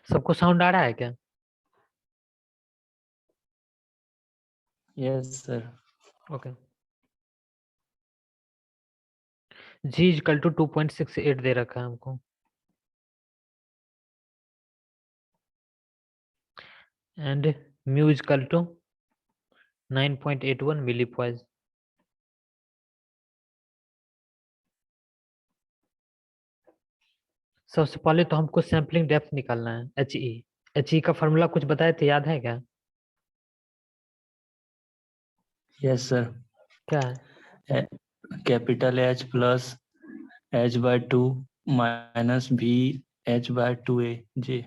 सबको साउंड आ रहा है क्या? Yes sir. Okay. G equal to 2.68 दे रखा है हमको, and mu equal to 9.81 millipoise. सबसे पहले तो हमको सैम्पलिंग डेप्थ निकालना है, एच ई का फॉर्मूला कुछ बताए थे, याद है क्या? Yes sir. क्या है? Capital H plus h/2 minus भी h/2a J.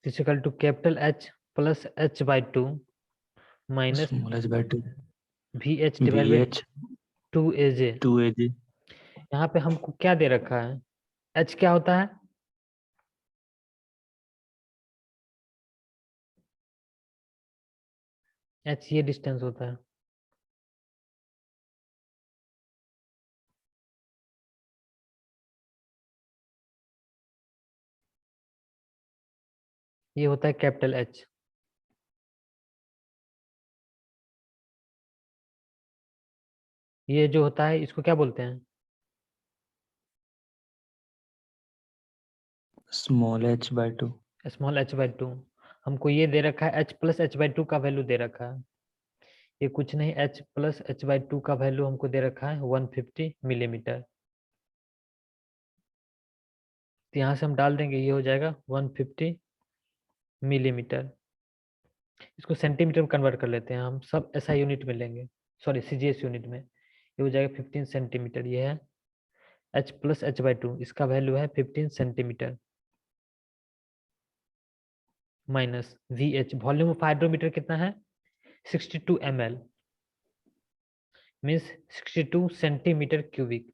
Equal to capital H plus h/2 minus small h/2 V H divide by vh 2aj। 2aj। यहाँ पे हमको क्या दे रखा है? एच क्या होता है? एच ये डिस्टेंस होता है। ये होता है कैपिटल एच। ये जो होता है इसको क्या बोलते हैं? Small h/2। Small h/2। हमको ये दे रखा है, h प्लस h/2 का वैल्यू दे रखा है। ये कुछ नहीं, h प्लस h/2 का वैल्यू हमको दे रखा है 150 मिलीमीटर। तो यहाँ से हम डाल देंगे, ये हो जाएगा 150 मिलीमीटर। इसको सेंटीमीटर में कन्वर्ट कर लेते हैं, हम सब SI यूनिट में लेंगे, सॉरी CGS यूनिट में। ये हो जाएगा 15 सेंटीमीटर। ये है h प्लस h/2, इसका वैल्यू है 15 centimetre, minus VH, volume of hydrometer कितना है? 62 ml, means 62 centimetre cubic.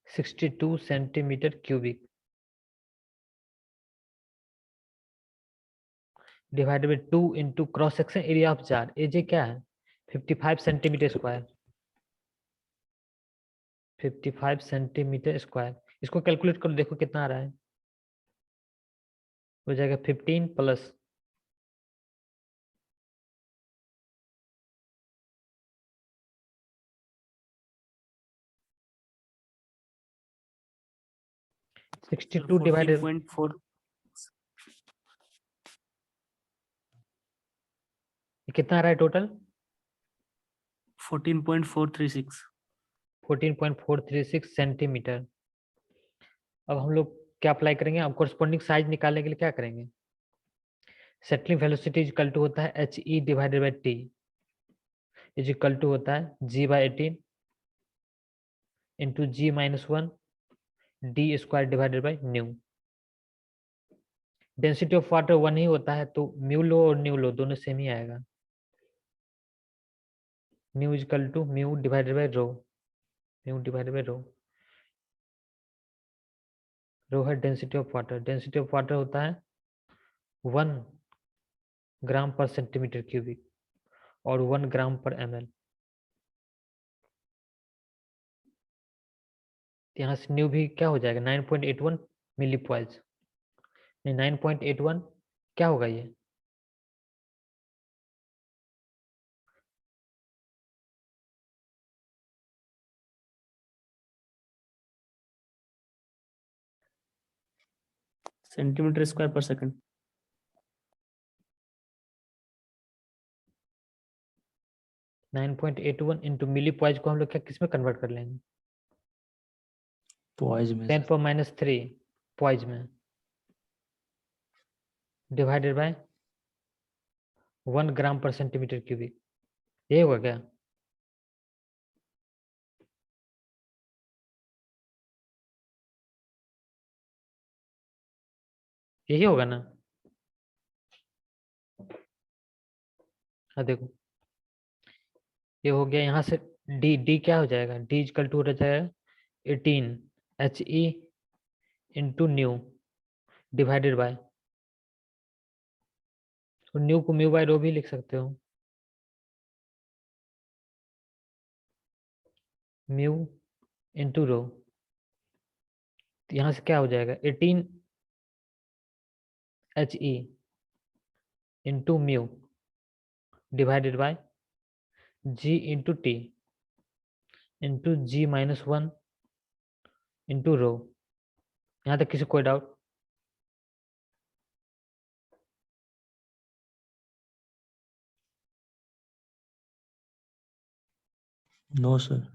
62 centimetre cubic divided by 2 into cross section area of jar, A J क्या है? 55 सेंटीमीटर स्क्वायर। 55 centimetre square. इसको कैलकुलेट करो, देखो कितना आ रहा है। हो जाएगा 15 प्लस 62 डिवाइडेड 14.4 कितना आ रहा है टोटल? 14.436 14.436 सेंटीमीटर। अब हम लोग क्या अप्लाई करेंगे? अब कोरस्पोंडिंग साइज निकालने के लिए क्या करेंगे? सेटलिंग वेलोसिटी इक्वल टू होता है H E divided by T, is equal to होता है g/18 into g-1 D square divided by mu. Density of water 1 ही होता है, तो म्यू लो और न्यू लो दोनों सेम ही आएगा। Mu equal to mu divided by rho, mu divided by rho. Rho है density of water, density of water होता है 1 ग्राम पर सेंटीमीटर क्यूबिक और 1 ग्राम पर ml। यहाँ से न्यू भी क्या हो जाएगा? 9.81 मिली पॉइज। 9.81 क्या होगा ये? सेंटीमीटर स्क्वायर पर सेकंड। 9.81 इंटू मिली पॉइज को हम लोग क्या किस में कन्वर्ट कर लेंगे? पॉइज में 10⁻³ पॉइज में, divided by 1 gram per centimetre cubic. ये होगा क्या? यही होगा ना? हाँ देखो, ये हो गया। यहाँ से डी डी क्या हो जाएगा? डी इक्वल टू हो जाएगा 18 H E into nu divided by, तो न्यू को म्यू बाय रो भी लिख सकते हो, म्यू इंटू रो। तो यहाँ से क्या हो जाएगा 18 HE into mu divided by G into T into G-1 into rho. यहाँ तक किसी कोई डाउट? No sir.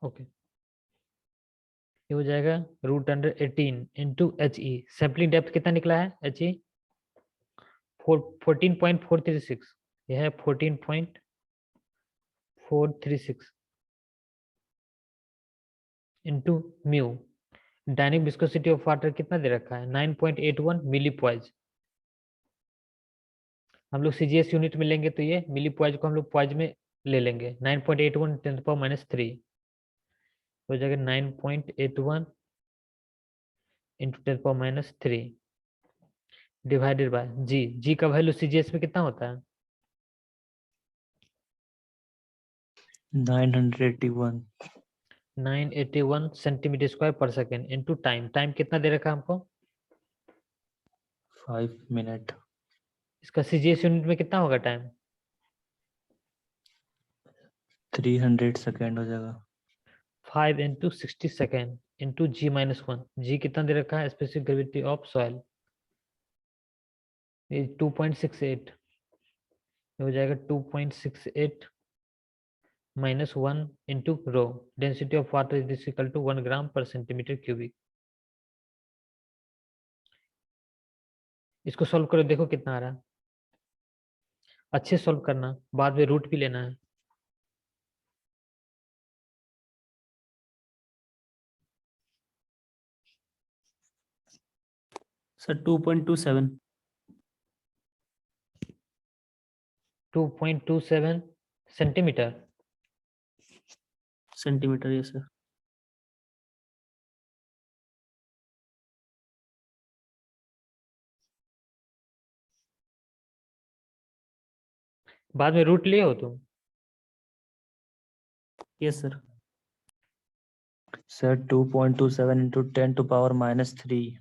ओके, ये हो जाएगा √18 इंटू HE। सैम्पलिंग डेप्थ कितना निकला है HE? 14.436। यह है 14.436 into mu. Dynamic viscosity of water कितना दे रखा है? 9.81 मिली पॉइज। हम लोग CGS यूनिट में लेंगे तो ये मिली पॉइज को हम लोग पॉइज में ले लेंगे। 9.81 10⁻³ हो जाएगा 9.81 इंटू 10⁻³ डिवाइडेड बाय जी का वैल्यू CGS में कितना होता है? 981 981 सेंटीमीटर स्क्वायर पर सेकेंड इंटू टाइम कितना दे रखा है हमको? 5 मिनट। इसका CGS यूनिट में कितना होगा टाइम? 300 सेकेंड हो जाएगा। 5 इंटू 60 सेकेंड इंटू G-1। जी कितना दे रखा है? स्पेसिफिक ग्रेविटी ऑफ सॉइल 2.68 हो जाएगा 2.68 -1 into rho. Density of water is equal to 1 gram per centimetre cubic. इसको सॉल्व करो, देखो कितना आ रहा है। अच्छे सॉल्व करना, बाद में रूट भी लेना है। Sir, 2.27 2.27 centimetre. centimeter. Yes, sir. बाद में रूट लिए हो तुम? Yes, sir. सर 2.27 इंटू 10⁻³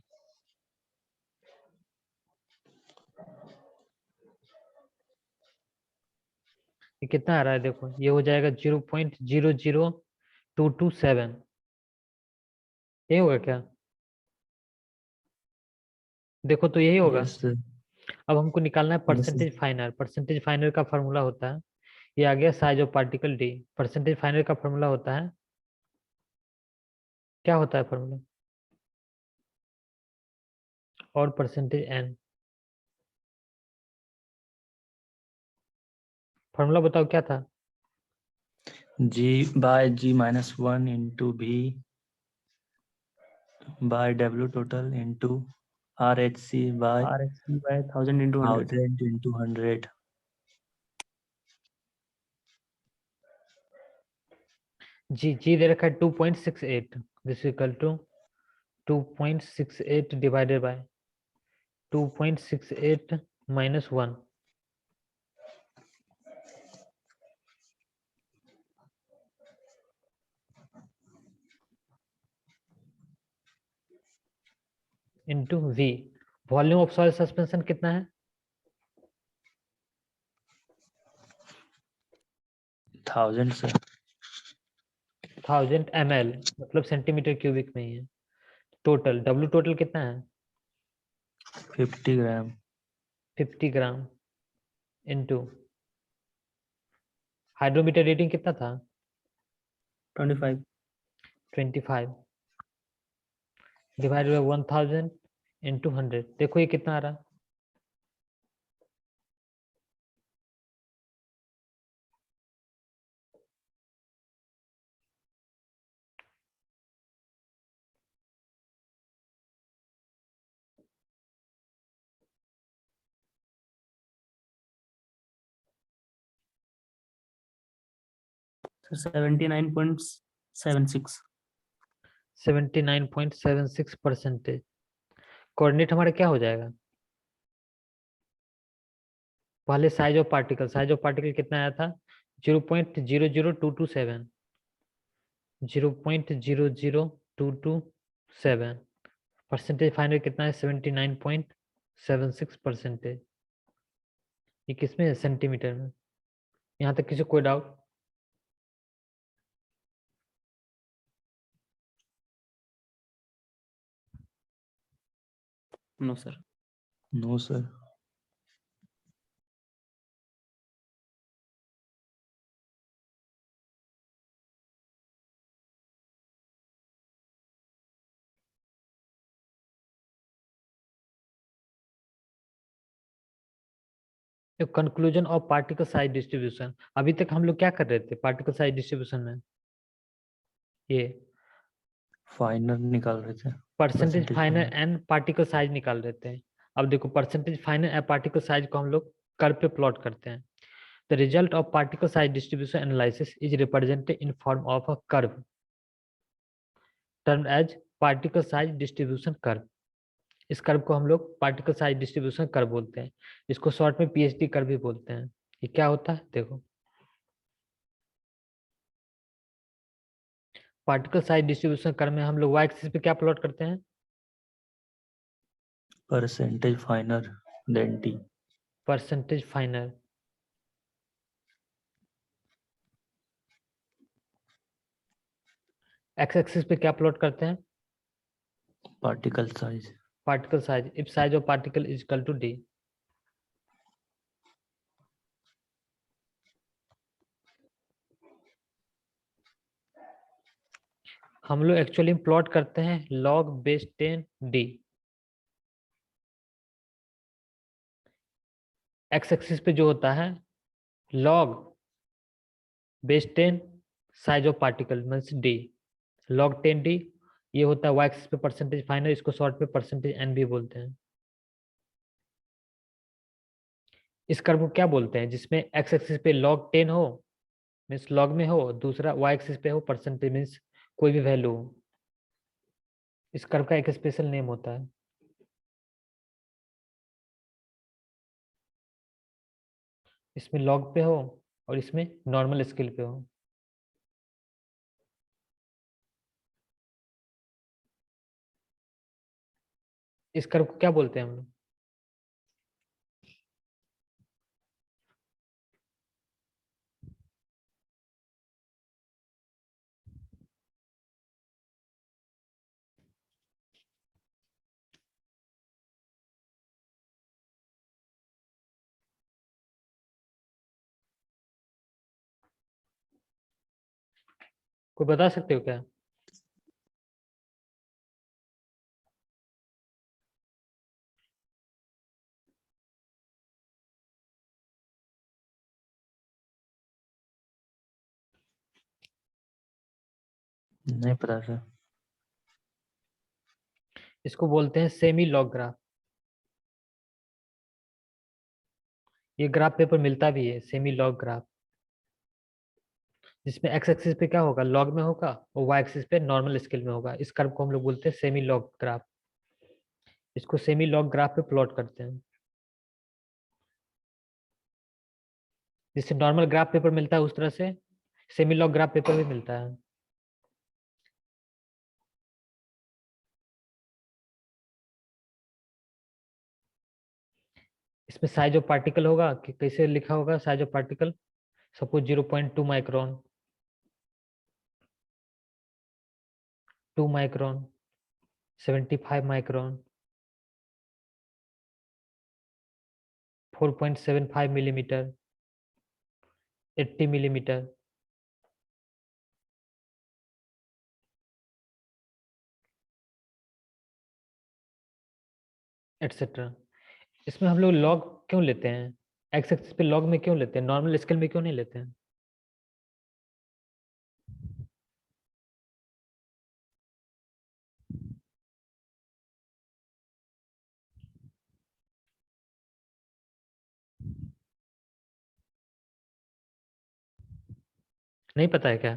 ये कितना आ रहा है देखो, ये हो जाएगा 0.00227। ये होगा क्या? देखो तो यही होगा। Yes sir. अब हमको निकालना है Yes, परसेंटेज फाइनर। परसेंटेज फाइनर का फॉर्मूला होता है, ये आ गया size of particle D। Percentage फाइनर का फॉर्मूला होता है, क्या होता है फॉर्मूला? और परसेंटेज N। फॉर्मूला बताओ क्या था? G/G-1 into V by W total into RHC by RHC by 1000 into 100. 1000 into 100. G दे रखा है 2.68। This equal to 2.68 divided by 2.68 -1 into V। Volume of soil suspension कितना है? 1000 सर। 1000 ml, मतलब सेंटीमीटर क्यूबिक में ही है। टोटल W टोटल कितना है? 50 gram. 50 gram into hydrometer reading कितना था? 25. 25 डिवाइडेड बाय 1000 इंटू 100। देखो ये कितना आ रहा है? Sir, 79.76. 79.76%। कोऑर्डिनेट हमारा क्या हो जाएगा? पहले size of particle, size of particle कितना आया था? 0.00227। 0.00227 परसेंटेज फाइनल कितना है? 79.76%। ये किसमें है? सेंटीमीटर में। यहाँ तक किसी को कोई doubt? No sir. No sir. Conclusion of particle size distribution. अभी तक हम लोग क्या कर रहे थे पार्टिकल साइज डिस्ट्रीब्यूशन में? ये फाइनल निकाल रहे थे। Percentage finer final। And particle size निकाल रहे थे। अब देखो percentage finer and particle size को हम लोग कर्व पे प्लॉट करते हैं। The result of particle size distribution analysis is represented in form of a curve termed as particle size distribution curve. इस कर्व को हम लोग पार्टिकल साइज डिस्ट्रीब्यूशन कर्व बोलते हैं। इसको शॉर्ट में पीएचडी कर्व भी बोलते हैं। ये क्या होता है देखो, पार्टिकल साइज डिस्ट्रीब्यूशन कर्व में हम लोग वाई एक्सिस पे क्या प्लॉट करते हैं? Percentage finer than T. Percentage finer. X axis पे क्या प्लॉट करते हैं? Particle size. Particle size. If size of particle is equal to D. हम लोग एक्चुअली प्लॉट करते हैं log base 10 D. X axis पे जो होता है log base 10 size of particle means D, log 10 D. ये होता है वाई एक्सिस पे परसेंटेज फाइनल, इसको शॉर्ट पे परसेंटेज एन भी बोलते हैं। इस कर्व को क्या बोलते हैं? जिसमें एक्स एक्सिस पे log 10 हो मीन्स log में हो, दूसरा वाई एक्सिस पे हो परसेंटेज मीन्स कोई भी वैल्यू हो। इस कर्व का एक स्पेशल नेम होता है। इसमें log पे हो और इसमें नॉर्मल स्केल पे हो। इस कर्व को क्या बोलते हैं हम लोग? कोई बता सकते हो क्या? नहीं पता सर। इसको बोलते हैं सेमी लॉग ग्राफ। ये ग्राफ पेपर मिलता भी है, सेमी लॉग ग्राफ, जिसमें एक्स एक्सिस पे क्या होगा लॉग में होगा और वाई एक्सिस पे नॉर्मल स्केल में होगा। इस कर्व को हम लोग बोलते हैं सेमी लॉग ग्राफ। इसको सेमी लॉग ग्राफ पे प्लॉट करते हैं। जिससे नॉर्मल ग्राफ पेपर मिलता है उस तरह से सेमी लॉग ग्राफ पेपर भी मिलता है। इसमें साइज ऑफ पार्टिकल होगा कि कैसे लिखा होगा size of particle, suppose 0.2 micron, 2 micron, 75 micron, 4.75 millimetre, 80 millimetre, etcetera. इसमें हम लोग लॉग क्यों लेते हैं? एक्स एक्सिस पे लॉग में क्यों लेते हैं, नॉर्मल स्केल में क्यों नहीं लेते हैं? नहीं पता है क्या?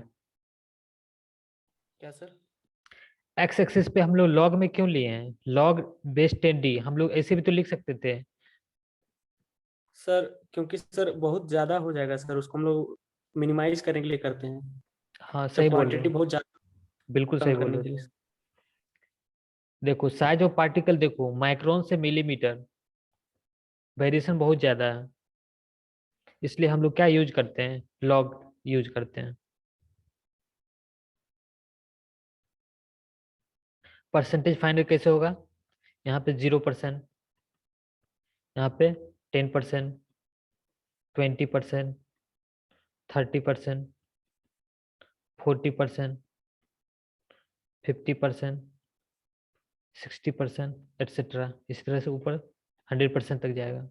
क्या सर? एक्स एक्सिस पे हम लोग लॉग में क्यों लिए हैं? लॉग बेस 10 डी हम लोग ऐसे भी तो लिख सकते थे। सर क्योंकि सर बहुत ज्यादा हो जाएगा सर, उसको हम लोग मिनिमाइज करने के लिए करते हैं। हाँ जब सही बोल रहे क्वांटिटी हो, बहुत ज्यादा बिल्कुल कम सही बोल करने रहे के हो। लिए। देखो साइज ऑफ पार्टिकल देखो माइक्रोन से मिलीमीटर वेरिएशन बहुत ज्यादा है, इसलिए हम लोग क्या यूज करते हैं, लॉग यूज करते हैं। परसेंटेज फाइंड कैसे होगा, यहाँ पे 0%, यहाँ पे 10%, 20%, 30%, 40%, 50%, 60% एटसेट्रा, इस तरह से ऊपर 100% तक जाएगा।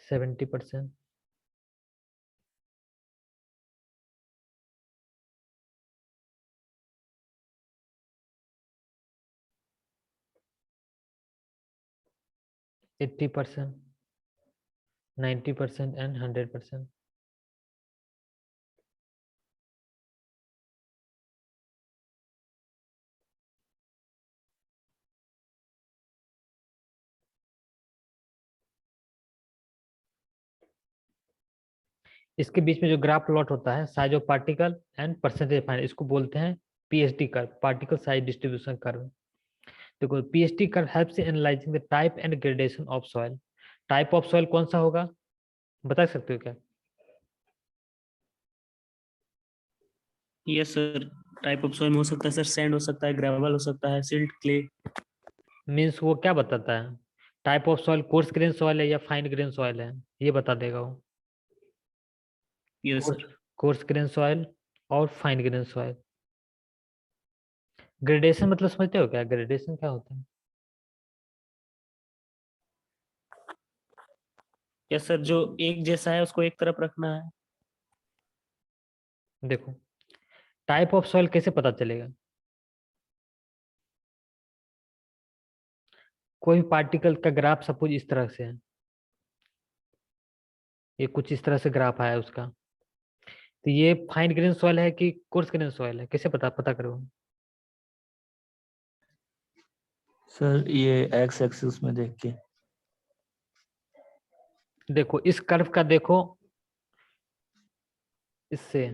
70%, 80%, 90% एंड 100%। इसके बीच में जो ग्राफ प्लॉट होता है, size of particle and percentage find, इसको बोलते हैं PHD curve, particle size distribution curve. देखो PHD curve helps in analysing the type and gradation of soil. Type of soil कौन सा होगा, बता सकते हो क्या? Yes sir, type of soil हो सकता है सर, सैंड हो सकता है, ग्रेवल हो सकता है, सिल्ट, क्ले। मीन्स वो क्या बताता है, type of soil course grain soil है या फाइन ग्रेन सॉइल है, ये बता देगा वो। Yes sir. Course grain soil और फाइन ग्रेन सॉइल। ग्रेडेशन मतलब समझते हो क्या, ग्रेडेशन क्या होता है? यस सर, जो एक जैसा है उसको एक तरफ रखना है। देखो टाइप ऑफ सॉइल कैसे पता चलेगा, कोई भी पार्टिकल का ग्राफ सपोज इस तरह से है, ये कुछ इस तरह से ग्राफ आया उसका, तो ये फाइन ग्रेन सॉइल है कि कोर्स ग्रेन सॉइल है, कैसे पता करो? सर ये एक्स एक्सिस में देख के। देखो इस कर्व का देखो, इससे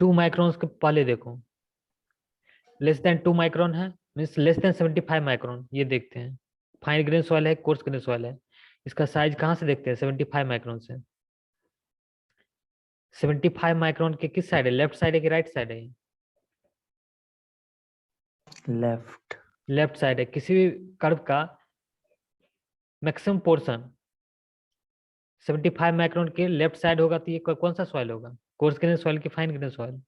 2 माइक्रोन के पहले देखो, लेस देन 2 माइक्रोन है, मीन्स लेस देन 75 माइक्रोन, ये देखते हैं। फाइन ग्रेन सॉइल है, कोर्स ग्रेन सॉइल है, इसका साइज कहाँ से देखते हैं, 75 माइक्रोन से। 75 माइक्रोन के किस साइड है, लेफ्ट साइड है कि राइट साइड है? लेफ्ट। लेफ्ट साइड है। किसी भी कर्व का मैक्सिमम पोर्शन 75 माइक्रोन के लेफ्ट साइड होगा, तो ये कौन सा सॉइल होगा, कोर्स ग्रेन सॉइल की fine grain soil?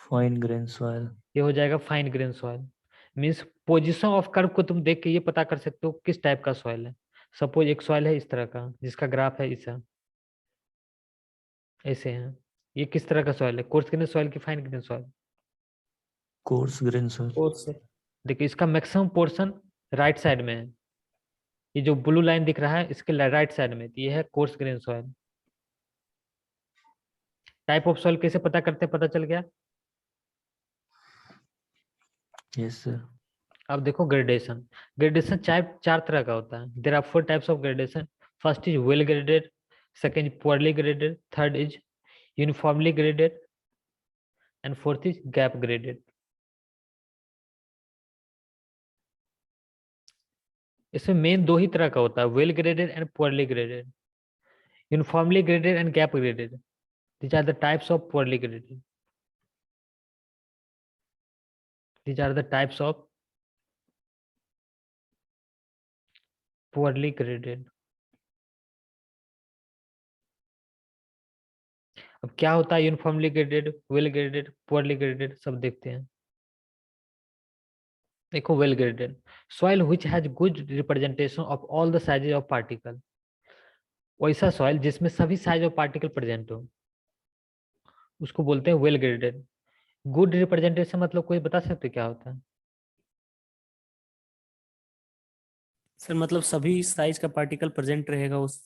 Fine grain soil. ये हो जाएगा fine grain soil. Means position of curve को तुम देख के ये पता कर सकते हो किस टाइप का सॉइल है। सपोज एक सॉइल है इस तरह का जिसका ग्राफ है ऐसा, ऐसे है, ये किस तरह का सॉइल है, कोर्स ग्रेन सॉइल की fine grain soil? Course grain soil. Course sir. देखिए इसका मैक्सिमम पोर्शन राइट साइड में है, ये जो ब्लू लाइन दिख रहा है इसके राइट साइड में, तो ये है coarse grain soil. Type of soil कैसे पता करते हैं, पता चल गया। Yes sir. अब देखो ग्रेडेशन, ग्रेडेशन चार तरह का होता है, there are 4 types of gradation. First is well graded, second is poorly graded, third is uniformly graded and fourth is gap graded. इसमें मेन दो ही तरह का होता है, well graded and poorly graded. Uniformly graded and gap graded, these are the types of poorly graded, these are the types of poorly graded। अब क्या होता है uniformly graded, well graded, poorly graded, सब देखते हैं। देखो well graded soil which has good representation of all the sizes of particle, वैसा soil जिसमें सभी साइज ऑफ पार्टिकल प्रेजेंट हो, उसको बोलते हैं वेल ग्रेडेड। गुड रिप्रेजेंटेशन मतलब कोई बता सकते क्या होता है? सर मतलब सभी साइज का पार्टिकल प्रेजेंट रहेगा उस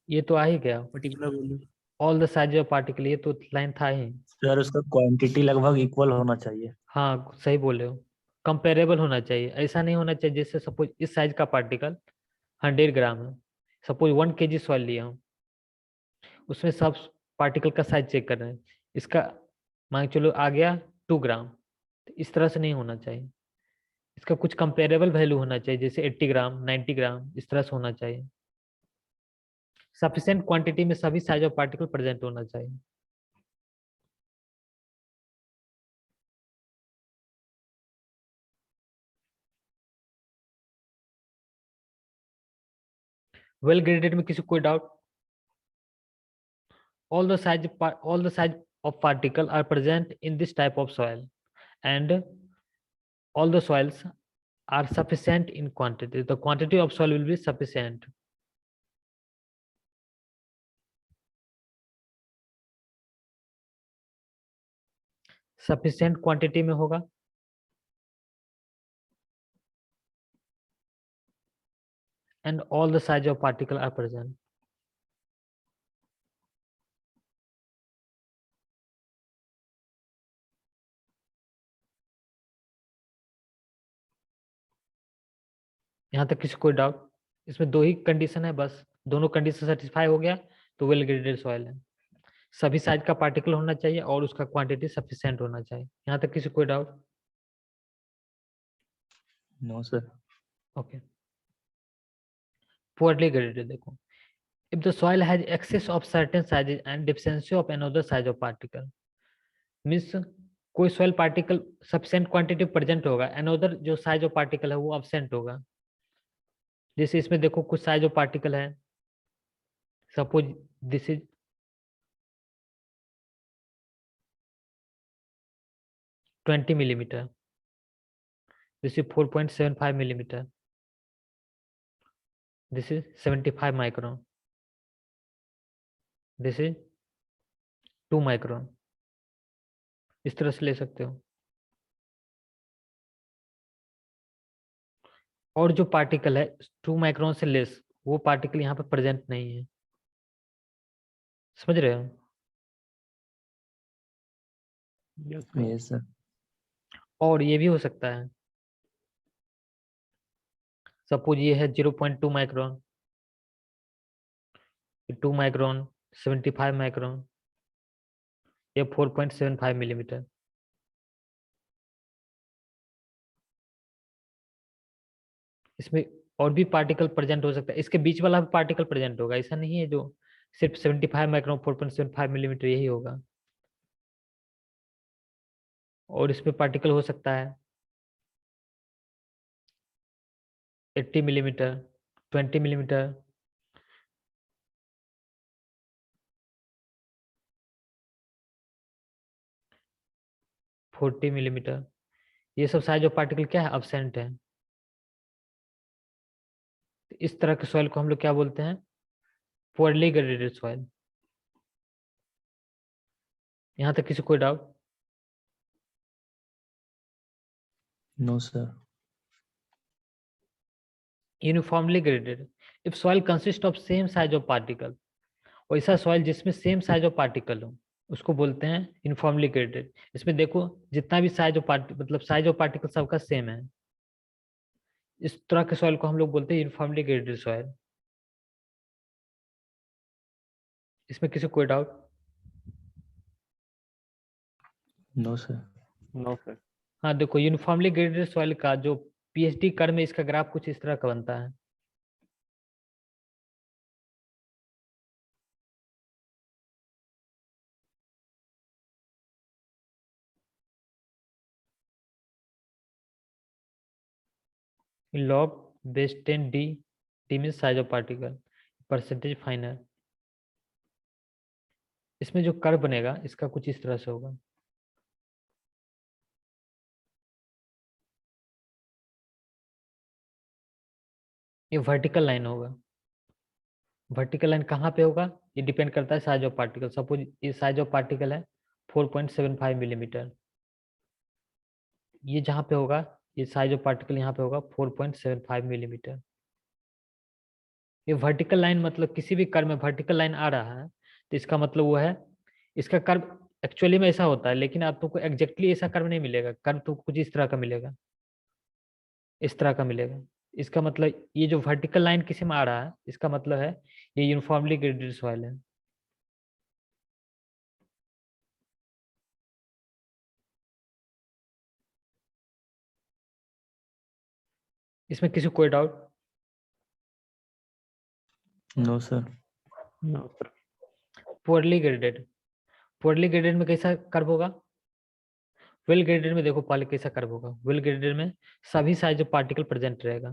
ये तो आ ही गया, particular volume. All the size of particle, ये तो लाइन था ही। सर उसका क्वांटिटी लगभग इक्वल होना चाहिए। हाँ सही बोले हो, कंपेरेबल होना चाहिए, ऐसा नहीं होना चाहिए जैसे सपोज इस साइज का पार्टिकल 100 ग्राम है, सपोज 1 kg सॉइल लिया हूँ, उसमें सब पार्टिकल का साइज चेक कर रहे हैं। इसका मान के चलो आ गया 2 ग्राम, तो इस तरह से नहीं होना चाहिए, इसका कुछ कंपेरेबल वैल्यू होना चाहिए, जैसे 80 ग्राम 90 ग्राम इस तरह से होना चाहिए। सफिशिएंट क्वांटिटी में सभी साइज ऑफ पार्टिकल प्रेजेंट होना चाहिए। वेल ग्रेडेड में किसी कोई doubt? all the size of particle are present in this type of soil, and all the soils are sufficient in quantity. The quantity of soil will be sufficient. Sufficient quantity में होगा and all the size of particle are present. यहाँ तक किसी कोई doubt? इसमें दो ही condition है बस, दोनों कंडीशन सेटिस्फाई हो गया तो वेल ग्रेडेड सॉइल है। सभी साइज का पार्टिकल होना चाहिए और उसका क्वांटिटी सफिशिएंट होना चाहिए। यहाँ तक किसी कोई doubt? No sir. Okay, poorly graded देखो, if the soil has excess of certain sizes and deficiency of another size of particle, means कोई soil particle sufficient quantity present होगा, another जो size of particle है वो absent होगा। जैसे इसमें देखो कुछ size of particle है, suppose this is 20 millimeter, this is 4.75 millimeter, this is 75 micron, this is 2 micron, इस तरह से ले सकते हो। और जो पार्टिकल है 2 माइक्रोन से लेस, वो पार्टिकल यहाँ पे प्रेजेंट नहीं है, समझ रहे हो? Yes sir. और ये भी हो सकता है, सपोज ये है 0.2 माइक्रोन, 2 माइक्रोन, 75 माइक्रोन, ये 4.75 मिलीमीटर। इसमें और भी पार्टिकल प्रेजेंट हो सकता है, इसके बीच वाला भी पार्टिकल प्रेजेंट होगा, ऐसा नहीं है जो सिर्फ 75 माइक्रोन 4.75 मिलीमीटर यही होगा। और इसमें पार्टिकल हो सकता है 80 मिलीमीटर, 20 मिलीमीटर, फोर्टी मिलीमीटर, ये सब साइज ऑफ पार्टिकल क्या है, अब्सेंट है। इस तरह के सॉइल को हम लोग क्या बोलते हैं, पुअरली ग्रेडेड सॉइल। यहाँ तक किसी कोई doubt? No sir. Uniformly graded, if soil consist of same size of particle, वैसा सॉइल जिसमें सेम साइज ऑफ पार्टिकल हो उसको बोलते हैं यूनिफॉर्मली ग्रेडेड। इसमें देखो जितना भी साइज ऑफ मतलब साइज ऑफ पार्टिकल सबका सेम है, इस तरह के सॉइल को हम लोग बोलते हैं यूनिफॉर्मली ग्रेडेड सॉइल। इसमें किसी कोई doubt? No sir. No sir. हाँ देखो, यूनिफॉर्मली ग्रेडेड सॉइल का जो पीएचडी कर्व में इसका ग्राफ कुछ इस तरह का बनता है। log base 10 d, d means size of particle, percentage final. इसमें जो कर्व बनेगा इसका कुछ इस तरह से होगा। ये वर्टिकल लाइन होगा। वर्टिकल लाइन कहाँ पे होगा, ये डिपेंड करता है साइज ऑफ पार्टिकल। सपोज ये साइज ऑफ पार्टिकल है 4.75 मिलीमीटर, ये जहाँ पे होगा ये साइज ऑफ पार्टिकल यहाँ पे होगा 4.75 मिलीमीटर। ये वर्टिकल लाइन मतलब किसी भी कर्व में वर्टिकल लाइन आ रहा है तो इसका मतलब वो है, इसका कर्व एक्चुअली में ऐसा होता है, लेकिन आप तुमको एग्जैक्टली ऐसा कर्व नहीं मिलेगा, कर्व तो कुछ इस तरह का मिलेगा, इस तरह का मिलेगा। इसका मतलब ये जो वर्टिकल लाइन किसी में आ रहा है इसका मतलब है ये यूनिफॉर्मली ग्रेडेड सॉइल है। इसमें किसी को कोई doubt? No sir. No sir. Poorly graded, poorly graded में कैसा कर्व होगा? वेल ग्रेडेड में देखो पहले कैसा कर्व होगा। वेल ग्रेडेड में सभी साइज ऑफ पार्टिकल प्रेजेंट रहेगा।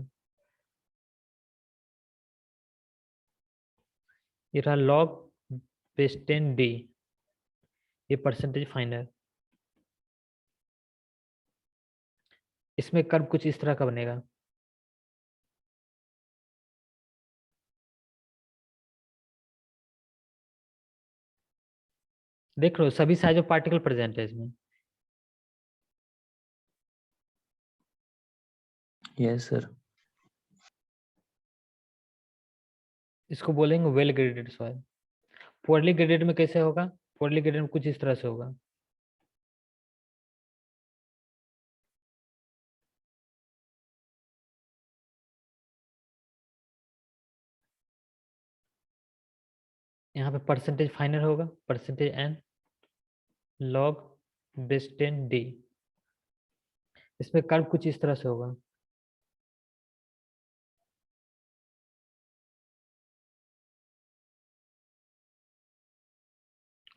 ये रहा लॉग बेस 10 डी, ये परसेंटेज फाइनल। इसमें कर्व कुछ इस तरह का बनेगा। देख लो सभी साइज ऑफ पार्टिकल प्रेजेंट है इसमें। Yes sir. इसको बोलेंगे well graded soil. Poorly graded में कैसे होगा? पुअरली ग्रेडेड में कुछ इस तरह से होगा। यहाँ पे परसेंटेज फाइनल होगा, percentage N log base 10 D. इसमें कर्व कुछ इस तरह से होगा।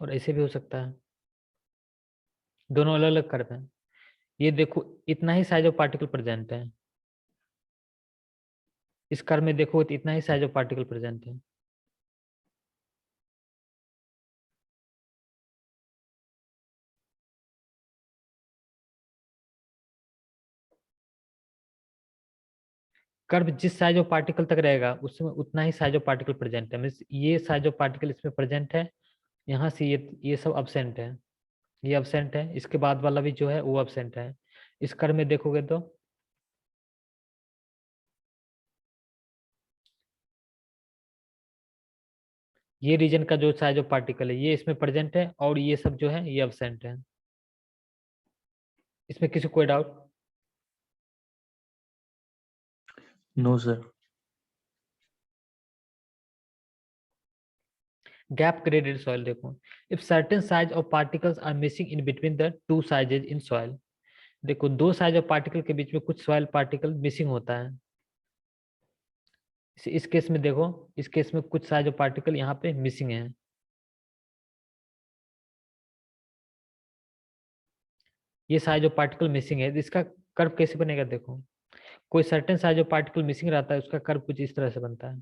और ऐसे भी हो सकता है, दोनों अलग अलग कर्व हैं। ये देखो इतना ही साइज ऑफ पार्टिकल प्रेजेंट है। इस कर्व में देखो तो इतना ही साइज ऑफ पार्टिकल प्रेजेंट है। कर्व जिस साइज ऑफ पार्टिकल तक रहेगा उसमें उतना ही साइज ऑफ पार्टिकल प्रेजेंट है। मीन्स ये साइज ऑफ पार्टिकल इसमें प्रेजेंट है, यहाँ से ये सब अब्सेंट है, ये अब्सेंट है, इसके बाद वाला भी जो है वो अब्सेंट है। इस कर्व में देखोगे तो ये रीजन का जो साइज ऑफ पार्टिकल है ये इसमें प्रेजेंट है और ये सब जो है ये अब्सेंट है। इसमें किसी को कोई doubt? No sir. Gap graded soil देखो, if certain size of particles are missing in between the two sizes in soil. देखो दो साइज ऑफ पार्टिकल के बीच में कुछ सॉइल पार्टिकल मिसिंग होता है। इस केस में देखो, इस केस में कुछ साइज ऑफ पार्टिकल यहाँ पे मिसिंग है। ये साइज ऑफ पार्टिकल मिसिंग है, इसका कर्व कैसे बनेगा? देखो कोई certain size of particle missing रहता है, उसका कर्व कुछ इस तरह से बनता है।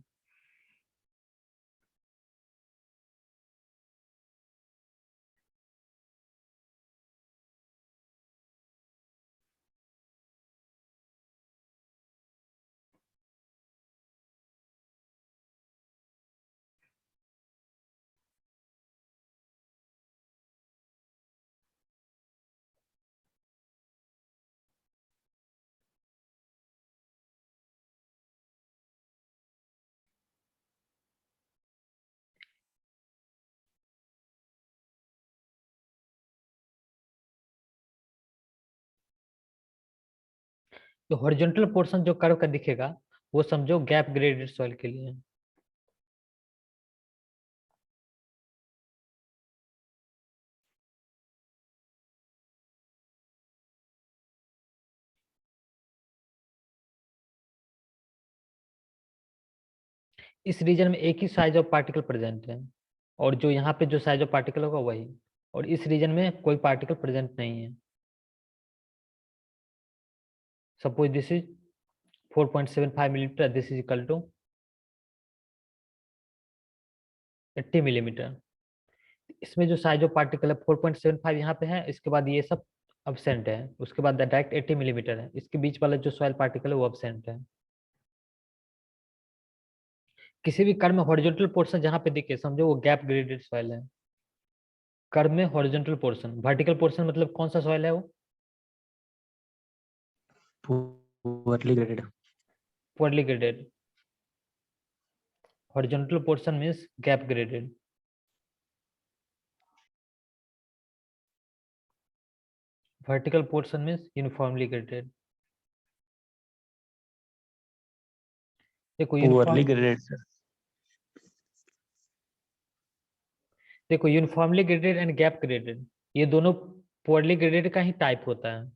तो हॉरिजॉन्टल पोर्शन जो कर्व का दिखेगा वो समझो गैप ग्रेडेड सॉइल के लिए है। इस रीजन में एक ही साइज ऑफ पार्टिकल प्रेजेंट है और जो यहाँ पे जो साइज ऑफ पार्टिकल होगा वही, और इस रीजन में कोई पार्टिकल प्रेजेंट नहीं है। Suppose this is 4.75 millimetre, this is equal to 80 millimetre. इसमें जो साइज ऑफ पार्टिकल है 4.75 यहाँ पे है, इसके बाद ये सब अब्सेंट है, उसके बाद डायरेक्ट 80 मिलीमीटर है, इसके बीच वाला जो सॉइल पार्टिकल है वो अब्सेंट है। किसी भी कर्व में हॉरिजॉन्टल पोर्शन जहाँ पे दिखे समझो वो गैप ग्रेडेड सॉइल है। कर्व में हॉरिजॉन्टल पोर्शन, वर्टिकल पोर्शन मतलब कौन सा सॉइल है वो? Poorly graded. Poorly graded. Horizontal portion means gap graded. Vertical portion means uniformly graded. देखो पुअरली यूनिफॉर्म, ग्रेडेड सर। देखो uniformly graded and gap graded ये दोनों पुअरली ग्रेडेड का ही टाइप होता है।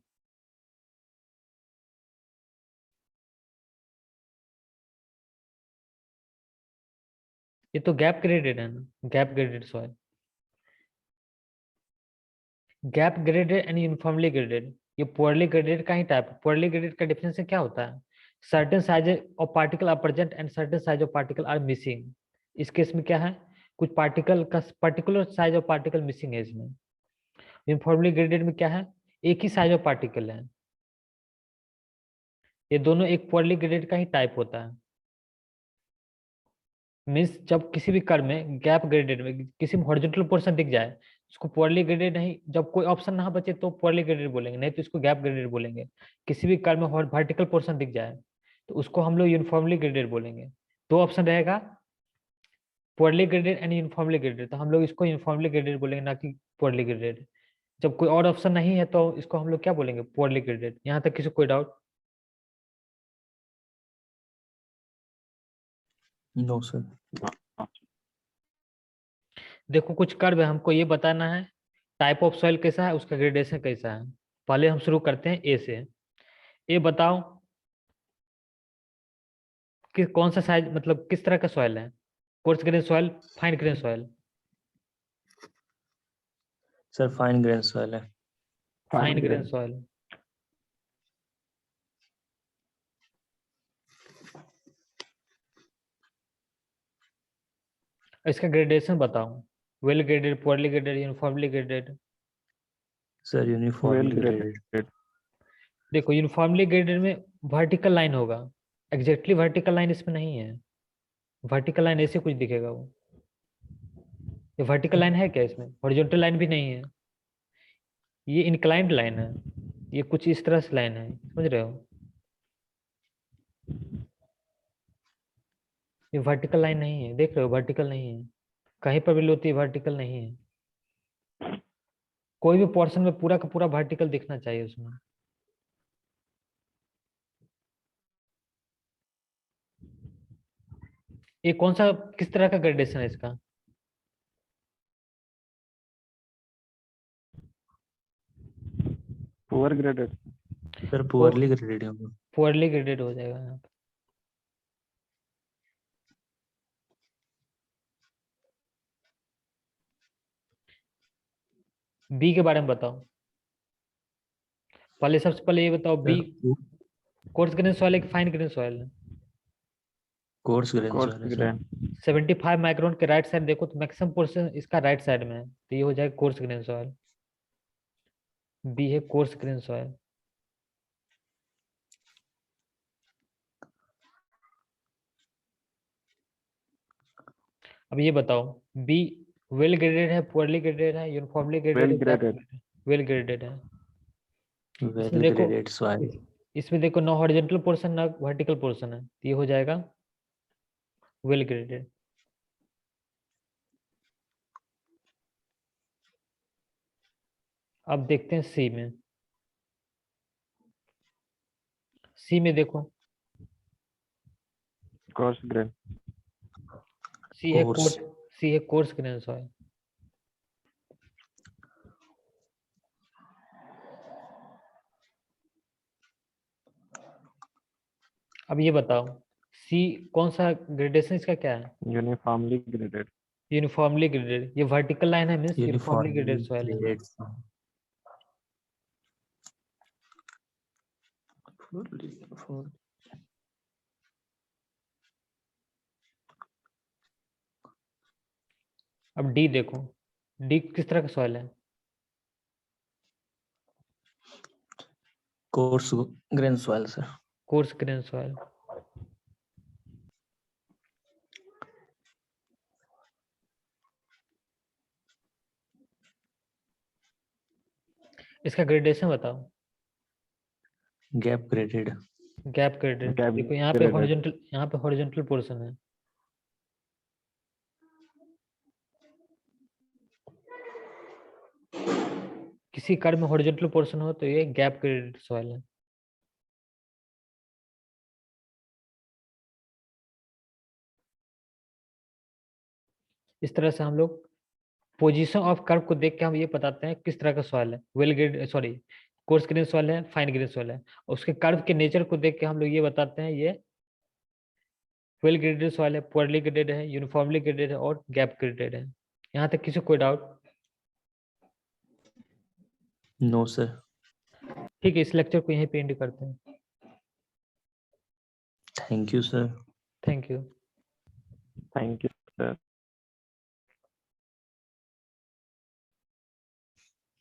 ये तो गैप ग्रेडेड है ना, gap graded soil. Gap graded and uniformly graded, ये पुअरली ग्रेडेड का ही टाइप है। पुअरली ग्रेडेड का डिफिनेशन क्या होता है? Certain size of particle are present and certain size of particle are missing. इस केस में क्या है, कुछ पार्टिकल का particular size of particle missing है इसमें। यूनिफॉर्मली ग्रेडेड में क्या है, एक ही साइज ऑफ पार्टिकल है। ये दोनों एक पुअरली ग्रेडेड का ही टाइप होता है। मीन्स जब किसी भी कर्व में गैप ग्रेडेड में किसी में हॉरिजॉन्टल पोर्शन दिख जाए, उसको पुअरली ग्रेडेड नहीं, जब कोई ऑप्शन ना बचे तो पुअरली ग्रेडेड बोलेंगे, नहीं तो इसको गैप ग्रेडेड बोलेंगे। किसी भी कर्व में वर्टिकल पोर्शन दिख जाए तो उसको हम लोग यूनिफॉर्मली ग्रेडेड बोलेंगे। दो ऑप्शन रहेगा, poorly graded and uniformly graded, तो हम लोग इसको यूनिफॉर्मली ग्रेडेड बोलेंगे, ना कि पुअरली ग्रेडेड। जब कोई और ऑप्शन नहीं है तो इसको हम लोग क्या बोलेंगे, पुअरली ग्रेडेड। यहाँ तक किसी कोई डाउट? No sir. देखो कुछ कर्व है, हमको ये बताना है टाइप ऑफ सॉइल कैसा है, उसका ग्रेडेशन कैसा है। पहले हम शुरू करते हैं ए से। ए बताओ कि कौन सा साइज, मतलब किस तरह का सॉइल है, coarse grain soil, fine grain soil? Sir fine grain soil है। Fine grain soil. इसका ग्रेडेशन बताओ, well graded, poorly graded, uniformly graded? Sir uniformly graded. देखो यूनिफॉर्मली ग्रेडेड में वर्टिकल लाइन होगा, एग्जैक्टली वर्टिकल लाइन इसमें नहीं है। वर्टिकल लाइन ऐसे कुछ दिखेगा वो, ये वर्टिकल लाइन है क्या इसमें? हॉरिजॉन्टल लाइन भी नहीं है, ये इंक्लाइंड लाइन है, ये कुछ इस तरह से लाइन है, समझ रहे हो? ये वर्टिकल लाइन नहीं है, देख रहे हो, वर्टिकल नहीं है, कहीं पर भी होती है, वर्टिकल नहीं है। कोई भी पोर्शन में पूरा का पूरा वर्टिकल दिखना चाहिए उसमें। ये कौन सा, किस तरह का ग्रेडेशन है इसका? Poor graded. Sir poorly graded होगा। पुअरली ग्रेडेड हो जाएगा यहाँ पे। बी के बारे में बताओ। पहले सबसे पहले ये बताओ, बी कोर्स ग्रेन सॉइल है कि फाइन ग्रेन सॉइल है? कोर्स ग्रेन कोर्स सॉइल है सर। ग्रेन। 75 माइक्रोन के राइट साइड देखो तो मैक्सिमम पोर्शन इसका राइट साइड में है, तो ये हो जाएगा कोर्स ग्रेन सॉइल। बी है कोर्स ग्रेन सॉइल। अब ये बताओ, बी वेल ग्रेडेड है, पुअरली ग्रेडेड है, यूनिफॉर्मली ग्रेडेड वेल है, ग्रेडेड। वेल ग्रेडेड है? इसमें वेल देखो, ग्रेडेड सॉइल। इसमें देखो ना हॉरिजॉन्टल पोर्शन ना वर्टिकल पोर्शन है, तो ये हो जाएगा वेल ग्रेडेड। अब देखते हैं सी में। सी में देखो, कोर्स ग्रेन। सी है कोर्स। कोर्स, सी है कोर्स ग्रेन सॉइल। अब ये बताओ, सी कौन सा ग्रेडेशन इसका क्या है? Uniformly graded. Uniformly graded. ये वर्टिकल लाइन है, means uniformly graded uniformly soil है। ग्रेडेड। अब डी देखो, डी किस तरह का सॉइल है? Coarse grain soil sir. Course grain soil. इसका ग्रेडेशन बताओ। Gap graded. Gap graded. Gap देखो यहाँ पे ग्रेडेड। हॉरिजॉन्टल, यहाँ पे हॉरिजॉन्टल पोर्शन है। किसी कर्व में हॉरिजॉन्टल पोर्शन हो तो ये गैप ग्रेडेड सॉइल है। इस तरह से हम लोग पोजीशन ऑफ कर्व को देख के हम ये बताते हैं किस तरह का सॉइल है, well grade, sorry, course grain soil है, फाइन ग्रेन सॉइल है। उसके कर्व के नेचर को देख के हम लोग ये बताते हैं ये वेल ग्रेडेड सॉइल है, पुअरली ग्रेडेड है, यूनिफॉर्मली ग्रेडेड है और गैप ग्रेडेड है। यहाँ तक किसी को कोई डाउट? No sir. ठीक है, इस लेक्चर को यहीं पे एंड करते हैं। Thank you sir. Thank you. Thank you, sir.